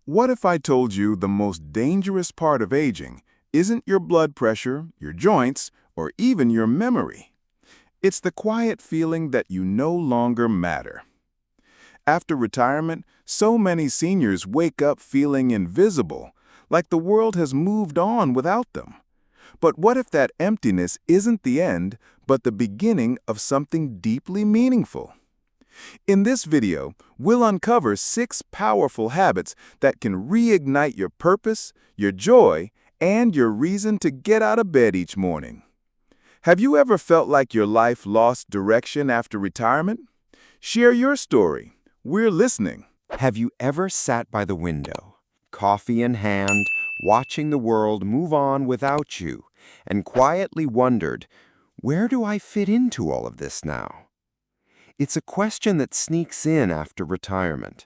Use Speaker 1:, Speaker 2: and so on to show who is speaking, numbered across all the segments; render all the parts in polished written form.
Speaker 1: What if I told you the most dangerous part of aging isn't your blood pressure, your joints, or even your memory? It's the quiet feeling that you no longer matter. After retirement, so many seniors wake up feeling invisible, like the world has moved on without them. But what if that emptiness isn't the end, but the beginning of something deeply meaningful? In this video, we'll uncover 6 powerful habits that can reignite your purpose, your joy, and your reason to get out of bed each morning. Have you ever felt like your life lost direction after retirement? Share your story. We're listening.
Speaker 2: Have you ever sat by the window, coffee in hand, watching the world move on without you, and quietly wondered, where do I fit into all of this now? It's a question that sneaks in after retirement.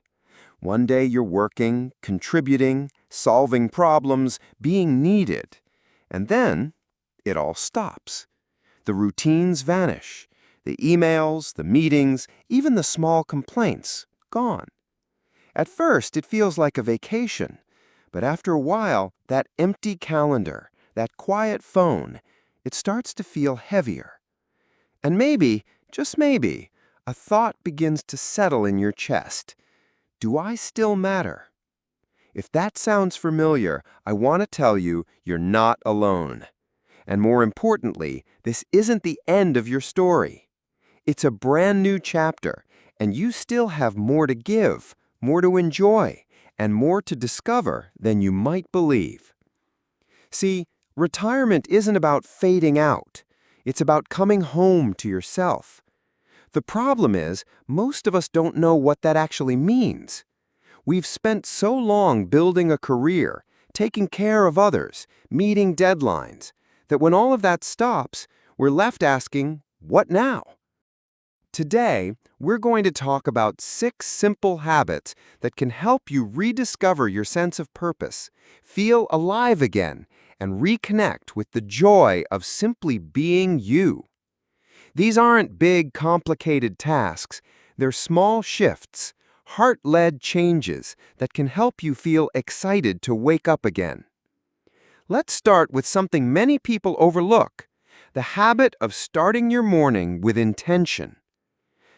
Speaker 2: One day you're working, contributing, solving problems, being needed, and then it all stops. The routines vanish. The emails, the meetings, even the small complaints, gone. At first, it feels like a vacation, but after a while, that empty calendar, that quiet phone, it starts to feel heavier. And maybe, just maybe, a thought begins to settle in your chest. Do I still matter? If that sounds familiar, I want to tell you you're not alone. And more importantly, this isn't the end of your story. It's a brand new chapter, and you still have more to give, more to enjoy, and more to discover than you might believe. See, retirement isn't about fading out. It's about coming home to yourself. The problem is, most of us don't know what that actually means. We've spent so long building a career, taking care of others, meeting deadlines, that when all of that stops, we're left asking, what now? Today, we're going to talk about 6 simple habits that can help you rediscover your sense of purpose, feel alive again, and reconnect with the joy of simply being you. These aren't big, complicated tasks. They're small shifts, heart-led changes that can help you feel excited to wake up again. Let's start with something many people overlook, the habit of starting your morning with intention.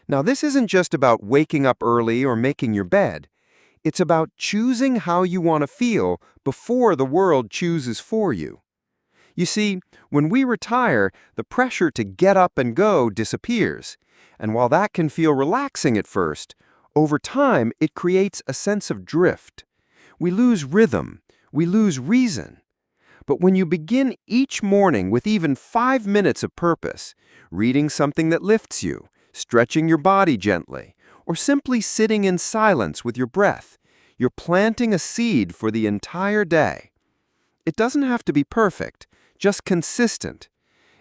Speaker 2: Now, this isn't just about waking up early or making your bed. It's about choosing how you want to feel before the world chooses for you. You see, when we retire, the pressure to get up and go disappears. And while that can feel relaxing at first, over time it creates a sense of drift. We lose rhythm, we lose reason. But when you begin each morning with even 5 minutes of purpose, reading something that lifts you, stretching your body gently, or simply sitting in silence with your breath, you're planting a seed for the entire day. It doesn't have to be perfect, just consistent.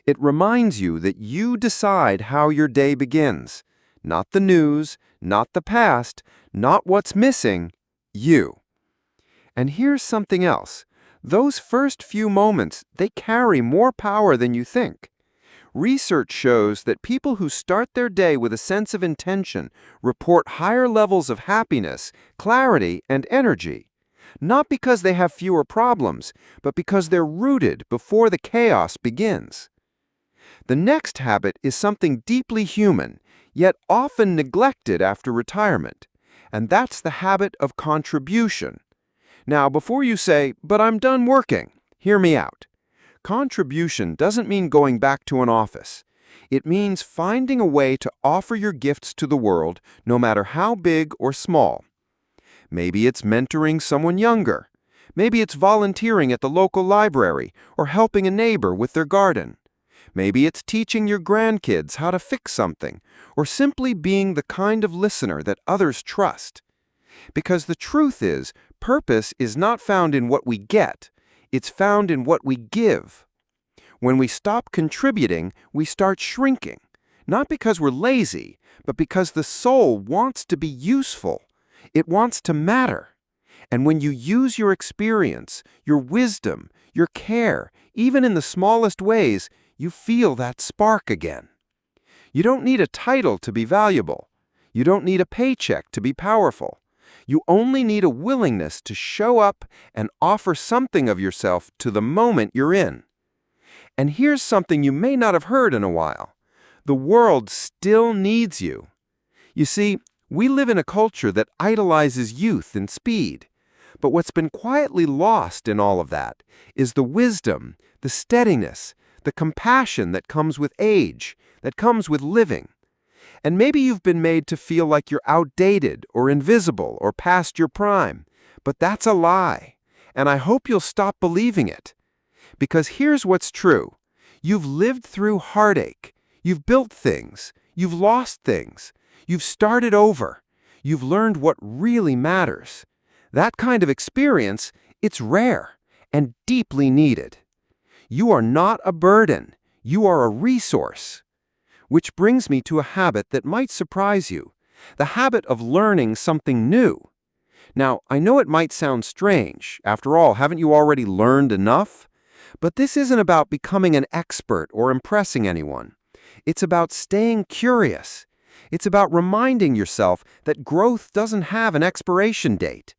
Speaker 2: It reminds you that you decide how your day begins. Not the news, not the past, not what's missing, you. And here's something else. Those first few moments, they carry more power than you think. Research shows that people who start their day with a sense of intention report higher levels of happiness, clarity, and energy. Not because they have fewer problems, but because they're rooted before the chaos begins. The next habit is something deeply human, yet often neglected after retirement, and that's the habit of contribution. Now, before you say, "But I'm done working," hear me out. Contribution doesn't mean going back to an office. It means finding a way to offer your gifts to the world, no matter how big or small. Maybe it's mentoring someone younger. Maybe it's volunteering at the local library or helping a neighbor with their garden. Maybe it's teaching your grandkids how to fix something or simply being the kind of listener that others trust. Because the truth is, purpose is not found in what we get. It's found in what we give. When we stop contributing, we start shrinking. Not because we're lazy, but because the soul wants to be useful. It wants to matter. And when you use your experience, your wisdom, your care, even in the smallest ways, you feel that spark again. You don't need a title to be valuable. You don't need a paycheck to be powerful. You only need a willingness to show up and offer something of yourself to the moment you're in. And here's something you may not have heard in a while. The world still needs you. You see, we live in a culture that idolizes youth and speed. But what's been quietly lost in all of that is the wisdom, the steadiness, the compassion that comes with age, that comes with living. And maybe you've been made to feel like you're outdated or invisible or past your prime. But that's a lie. And I hope you'll stop believing it. Because here's what's true. You've lived through heartache. You've built things. You've lost things. You've started over. You've learned what really matters. That kind of experience, it's rare and deeply needed. You are not a burden. You are a resource. Which brings me to a habit that might surprise you, the habit of learning something new. Now, I know it might sound strange. After all, haven't you already learned enough? But this isn't about becoming an expert or impressing anyone. It's about staying curious. It's about reminding yourself that growth doesn't have an expiration date.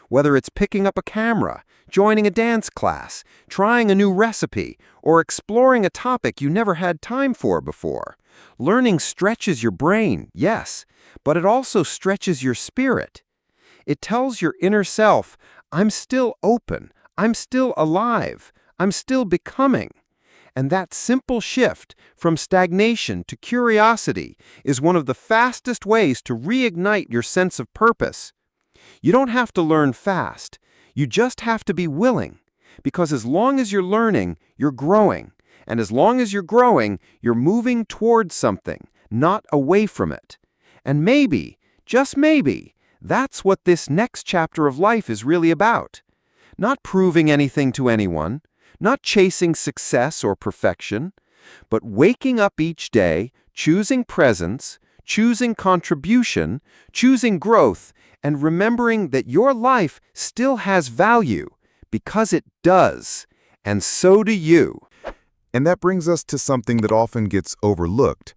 Speaker 2: Whether it's picking up a camera, joining a dance class, trying a new recipe, or exploring a topic you never had time for before. Learning stretches your brain, yes, but it also stretches your spirit. It tells your inner self, I'm still open, I'm still alive, I'm still becoming. And that simple shift from stagnation to curiosity is one of the fastest ways to reignite your sense of purpose. You don't have to learn fast. You just have to be willing. Because as long as you're learning, you're growing. And as long as you're growing, you're moving towards something, not away from it. And maybe, just maybe, that's what this next chapter of life is really about. Not proving anything to anyone, not chasing success or perfection, but waking up each day, choosing presence, choosing contribution, choosing growth, and remembering that your life still has value, because it does, and so do you.
Speaker 1: And that brings us to something that often gets overlooked,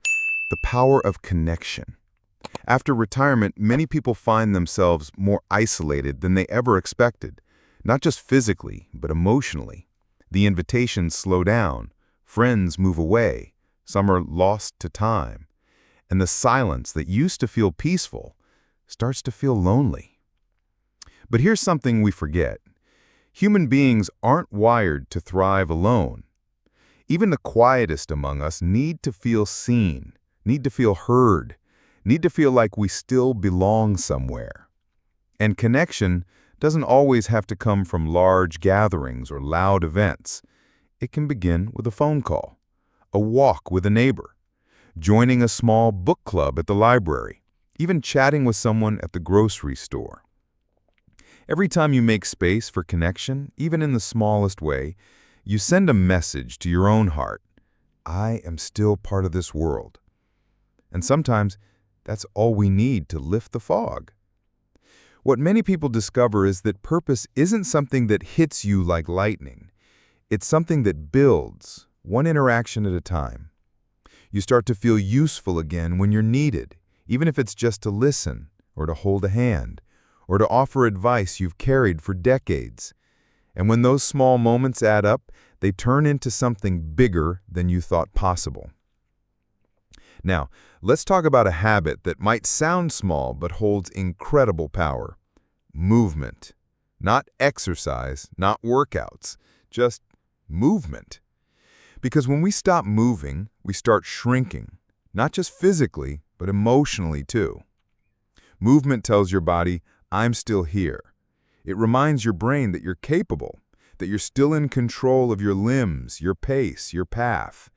Speaker 1: the power of connection. After retirement, many people find themselves more isolated than they ever expected, not just physically, but emotionally. The invitations slow down, friends move away, some are lost to time, and the silence that used to feel peaceful starts to feel lonely. But here's something we forget. Human beings aren't wired to thrive alone. Even the quietest among us need to feel seen, need to feel heard, need to feel like we still belong somewhere. And connection doesn't always have to come from large gatherings or loud events. It can begin with a phone call, a walk with a neighbor, joining a small book club at the library, even chatting with someone at the grocery store. Every time you make space for connection, even in the smallest way, you send a message to your own heart. I am still part of this world. And sometimes that's all we need to lift the fog. What many people discover is that purpose isn't something that hits you like lightning. It's something that builds, one interaction at a time. You start to feel useful again when you're needed, even if it's just to listen, or to hold a hand, or to offer advice you've carried for decades. And when those small moments add up, they turn into something bigger than you thought possible. Now, let's talk about a habit that might sound small but holds incredible power. Movement. Not exercise, not workouts, just movement. Because when we stop moving, we start shrinking, not just physically, but emotionally too. Movement tells your body, I'm still here. It reminds your brain that you're capable, that you're still in control of your limbs, your pace, your path.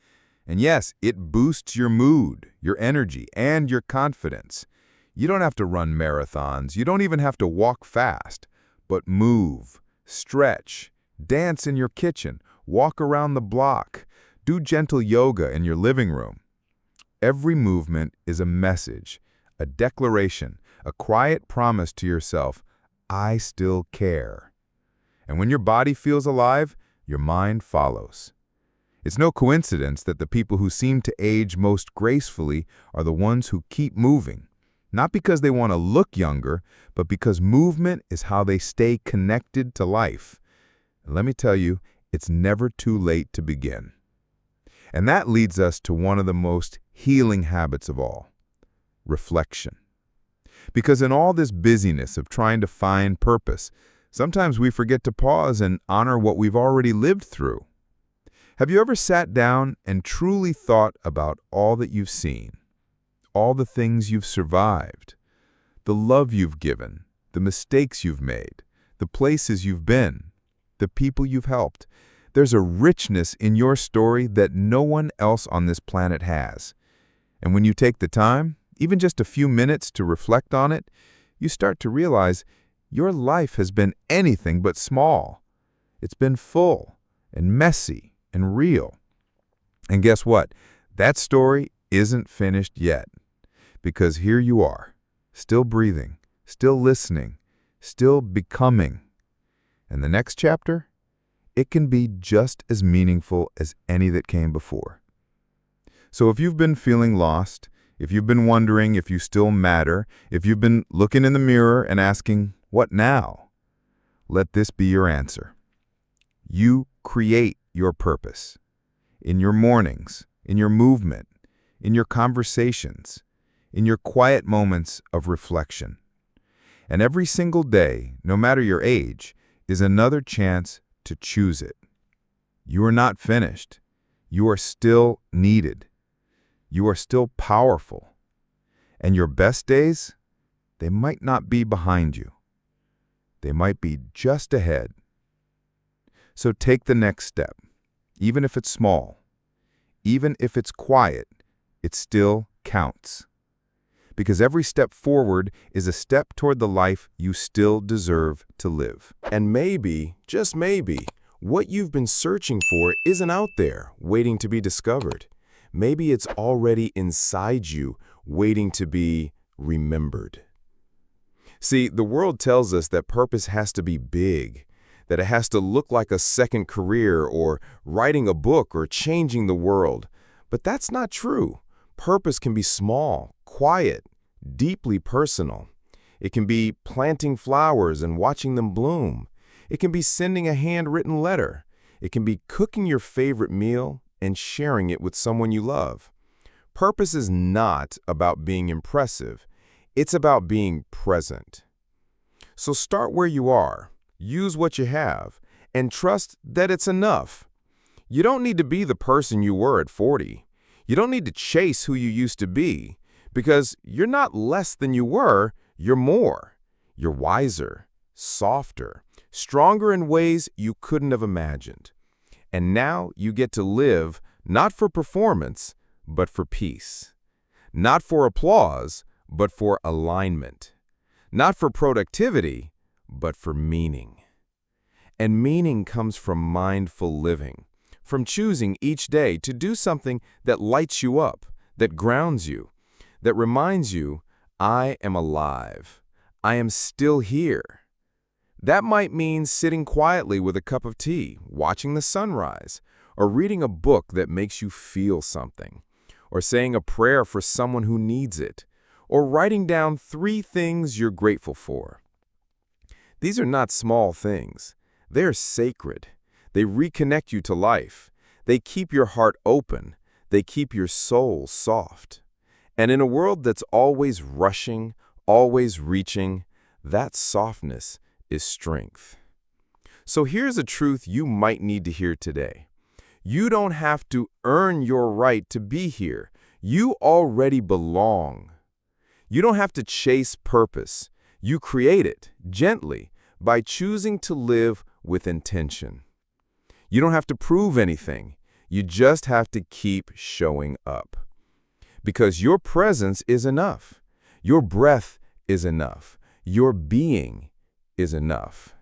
Speaker 1: And yes, it boosts your mood, your energy, and your confidence. You don't have to run marathons. You don't even have to walk fast. But move, stretch, dance in your kitchen, walk around the block, do gentle yoga in your living room. Every movement is a message, a declaration, a quiet promise to yourself, I still care. And when your body feels alive, your mind follows. It's no coincidence that the people who seem to age most gracefully are the ones who keep moving, Not because they want to look younger, but because movement is how they stay connected to life. And let me tell you, it's never too late to begin. And that leads us to one of the most healing habits of all, reflection. Because in all this busyness of trying to find purpose, sometimes we forget to pause and honor what we've already lived through. Have you ever sat down and truly thought about all that you've seen, all the things you've survived, the love you've given, the mistakes you've made, the places you've been, the people you've helped? There's a richness in your story that no one else on this planet has. And when you take the time, even just a few minutes to reflect on it, you start to realize your life has been anything but small. It's been full and messy and real. And guess what? That story isn't finished yet. Because here you are, still breathing, still listening, still becoming. And the next chapter? It can be just as meaningful as any that came before. So if you've been feeling lost, if you've been wondering if you still matter, if you've been looking in the mirror and asking, what now? Let this be your answer. You create your purpose. In your mornings, in your movement, in your conversations, in your quiet moments of reflection. And every single day, no matter your age, is another chance to choose it. You are not finished. You are still needed. You are still powerful. And your best days, they might not be behind you. They might be just ahead. So take the next step, even if it's small, even if it's quiet, it still counts. Because every step forward is a step toward the life you still deserve to live.
Speaker 3: And maybe, just maybe, what you've been searching for isn't out there, waiting to be discovered. Maybe it's already inside you, waiting to be remembered. See, the world tells us that purpose has to be big, that it has to look like a second career or writing a book or changing the world. But that's not true. Purpose can be small, quiet, deeply personal. It can be planting flowers and watching them bloom. It can be sending a handwritten letter. It can be cooking your favorite meal and sharing it with someone you love. Purpose is not about being impressive. It's about being present. So start where you are. Use what you have, and trust that it's enough. You don't need to be the person you were at 40. You don't need to chase who you used to be, because you're not less than you were, you're more. You're wiser, softer, stronger in ways you couldn't have imagined. And now you get to live not for performance, but for peace. Not for applause, but for alignment. Not for productivity, but for meaning. And meaning comes from mindful living, from choosing each day to do something that lights you up, that grounds you, that reminds you, I am alive. I am still here. That might mean sitting quietly with a cup of tea, watching the sunrise, or reading a book that makes you feel something, or saying a prayer for someone who needs it, or writing down 3 things you're grateful for. These are not small things. They are sacred. They reconnect you to life. They keep your heart open. They keep your soul soft. And in a world that's always rushing, always reaching, that softness is strength. So here's a truth you might need to hear today. You don't have to earn your right to be here. You already belong. You don't have to chase purpose. You create it, gently, by choosing to live with intention. You don't have to prove anything. You just have to keep showing up. Because your presence is enough. Your breath is enough. Your being is enough.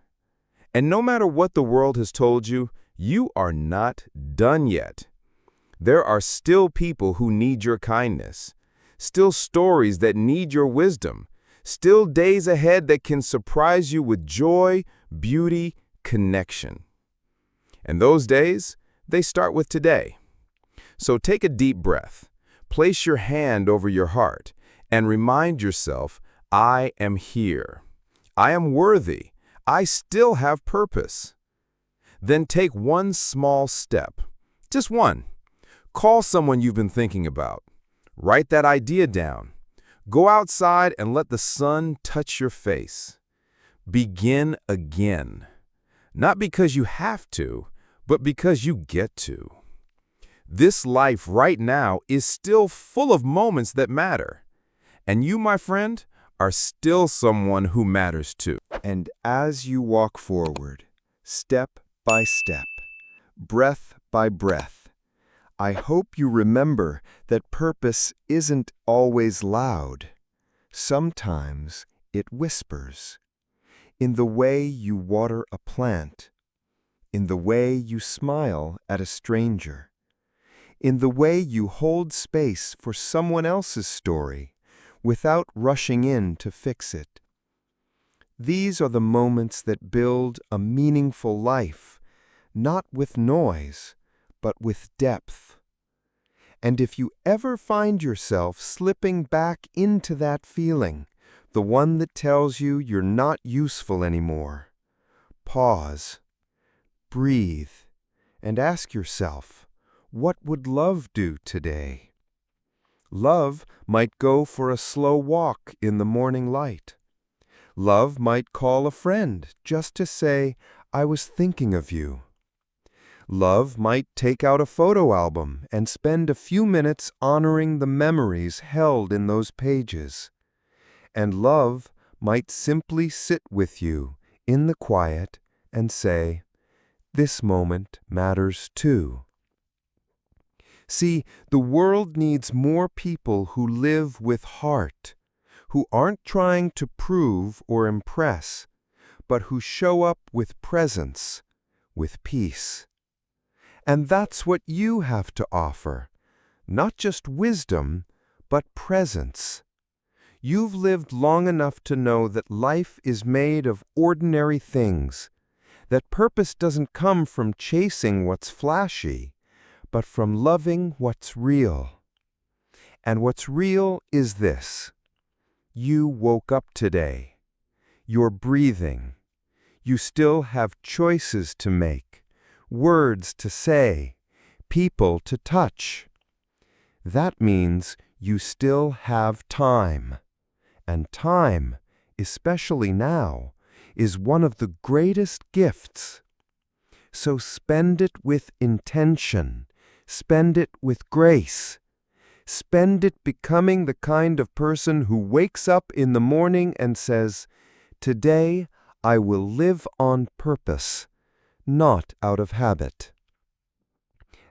Speaker 3: And no matter what the world has told you, you are not done yet. There are still people who need your kindness, still stories that need your wisdom, still days ahead that can surprise you with joy, beauty, connection. And those days, they start with today. So take a deep breath, place your hand over your heart, And remind yourself, I am here. I am worthy. I still have purpose. Then take one small step. Just one. Call someone you've been thinking about. Write that idea down. Go outside and let the sun touch your face. Begin again. Not because you have to, but because you get to. This life right now is still full of moments that matter. And you, my friend, are still someone who matters too.
Speaker 2: And as you walk forward, step by step, breath by breath, I hope you remember that purpose isn't always loud. Sometimes it whispers. In the way you water a plant, in the way you smile at a stranger, in the way you hold space for someone else's story without rushing in to fix it. These are the moments that build a meaningful life, not with noise, but with depth. And if you ever find yourself slipping back into that feeling, the one that tells you you're not useful anymore, pause, breathe, and ask yourself, what would love do today? Love might go for a slow walk in the morning light. Love might call a friend just to say, I was thinking of you. Love might take out a photo album and spend a few minutes honoring the memories held in those pages. And love might simply sit with you in the quiet and say, this moment matters too. See, the world needs more people who live with heart, who aren't trying to prove or impress, but who show up with presence, with peace. And that's what you have to offer, not just wisdom, but presence. You've lived long enough to know that life is made of ordinary things, that purpose doesn't come from chasing what's flashy, but from loving what's real. And what's real is this. You woke up today. You're breathing. You still have choices to make, words to say, people to touch. That means you still have time. And time, especially now, is one of the greatest gifts. So spend it with intention. Spend it with grace. Spend it becoming the kind of person who wakes up in the morning and says, today I will live on purpose, not out of habit.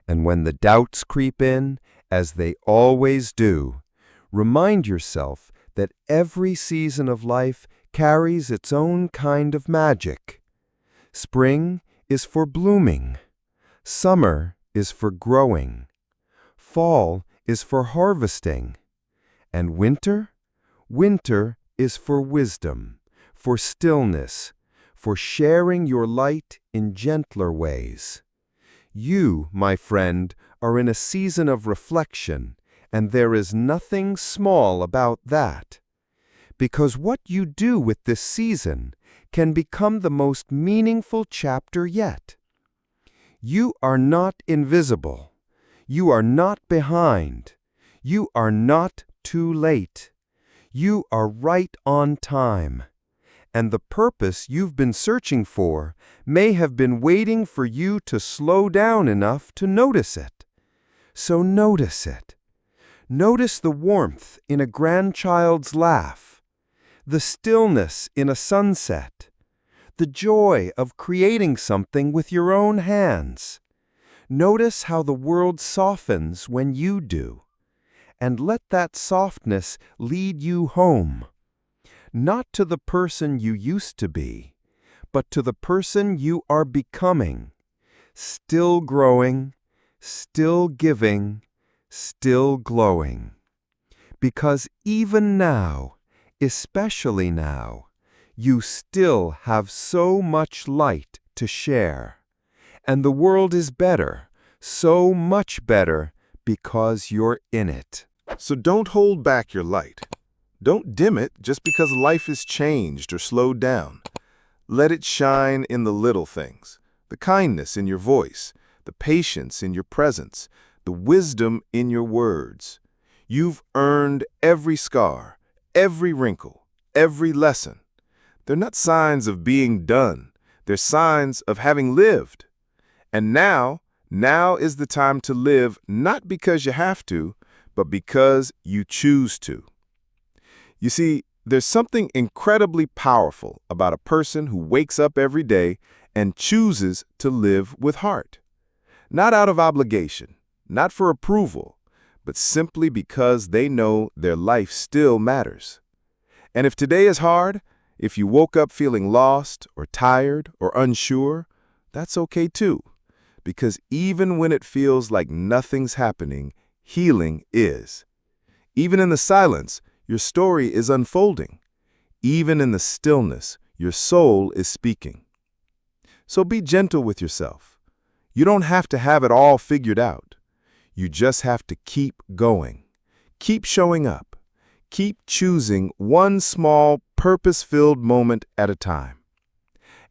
Speaker 2: And when the doubts creep in, as they always do, remind yourself that every season of life carries its own kind of magic. Spring is for blooming. Summer is for growing. Fall is for harvesting. And winter? Winter is for wisdom, for stillness, for sharing your light in gentler ways. You, my friend, are in a season of reflection, and there is nothing small about that. Because what you do with this season can become the most meaningful chapter yet. You are not invisible. You are not behind. You are not too late. You are right on time. And the purpose you've been searching for may have been waiting for you to slow down enough to notice it. So notice it. Notice the warmth in a grandchild's laugh, the stillness in a sunset, the joy of creating something with your own hands. Notice how the world softens when you do, and let that softness lead you home, not to the person you used to be, but to the person you are becoming, still growing, still giving, still glowing. Because even now, especially now, you still have so much light to share. And the world is better, so much better, because you're in it.
Speaker 1: So don't hold back your light.
Speaker 3: Don't dim it just because life has changed or slowed down. Let it shine in the little things, the kindness in your voice, the patience in your presence, the wisdom in your words. You've earned every scar, every wrinkle, every lesson. They're not signs of being done. They're signs of having lived. And now is the time to live not because you have to, but because you choose to. You see, there's something incredibly powerful about a person who wakes up every day and chooses to live with heart. Not out of obligation, not for approval, but simply because they know their life still matters. And if today is hard, if you woke up feeling lost or tired or unsure, that's okay too. Because even when it feels like nothing's happening, healing is. Even in the silence, your story is unfolding. Even in the stillness, your soul is speaking. So be gentle with yourself. You don't have to have it all figured out. You just have to keep going. Keep showing up. Keep choosing one small, purpose-filled moment at a time.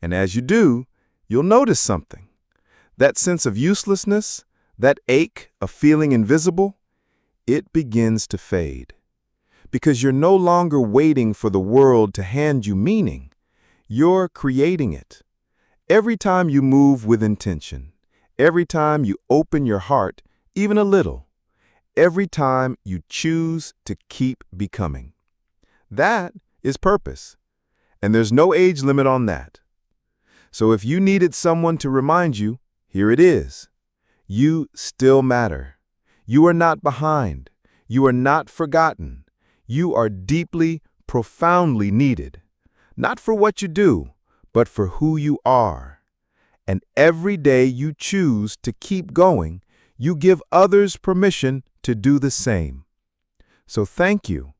Speaker 3: And as you do, you'll notice something. That sense of uselessness, that ache of feeling invisible, it begins to fade. Because you're no longer waiting for the world to hand you meaning. You're creating it. Every time you move with intention, every time you open your heart, even a little, every time you choose to keep becoming. That is purpose. And there's no age limit on that. So if you needed someone to remind you, here it is. You still matter. You are not behind. You are not forgotten. You are deeply, profoundly needed. Not for what you do, but for who you are. And every day you choose to keep going, you give others permission to do the same. So thank you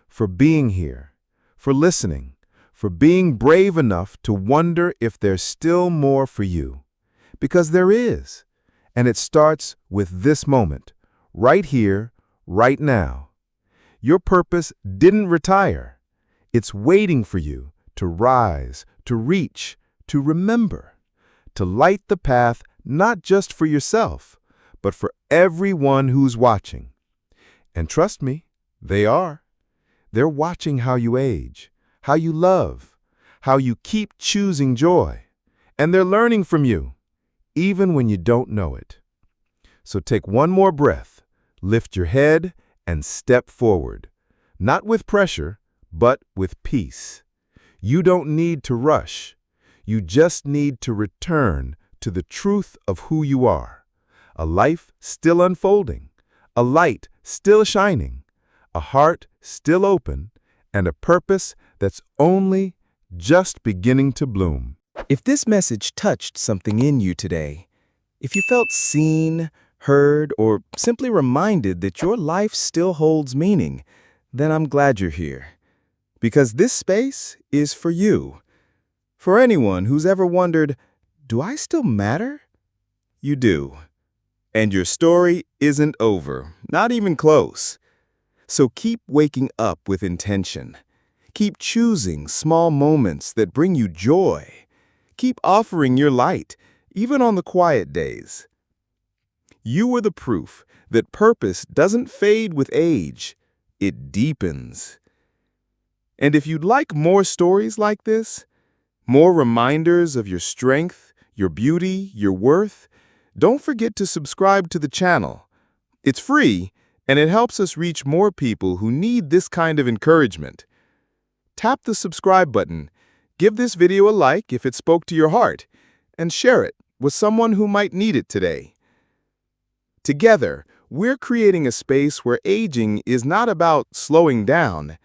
Speaker 3: for being here, for listening, for being brave enough to wonder if there's still more for you. Because there is, and it starts with this moment, right here, right now. Your purpose didn't retire. It's waiting for you to rise, to reach, to remember, to light the path not just for yourself, but for everyone who's watching. And trust me, they are. They're watching how you age, how you love, how you keep choosing joy. And they're learning from you, even when you don't know it. So take one more breath, lift your head, and step forward. Not with pressure, but with peace. You don't need to rush. You just need to return to the truth of who you are. A life still unfolding, a light still shining, a heart still open, and a purpose that's only just beginning to bloom.
Speaker 4: If this message touched something in you today, if you felt seen, heard, or simply reminded that your life still holds meaning, then I'm glad you're here. Because this space is for you. For anyone who's ever wondered, do I still matter? You do. And your story isn't over, not even close. So keep waking up with intention. Keep choosing small moments that bring you joy. Keep offering your light, even on the quiet days. You are the proof that purpose doesn't fade with age, it deepens. And if you'd like more stories like this, more reminders of your strength, your beauty, your worth, don't forget to subscribe to the channel. It's free, and it helps us reach more people who need this kind of encouragement. Tap the subscribe button, give this video a like if it spoke to your heart, and share it with someone who might need it today. Together, we're creating a space where aging is not about slowing down.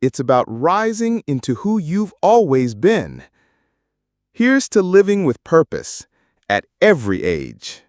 Speaker 4: It's about rising into who you've always been. Here's to living with purpose at every age.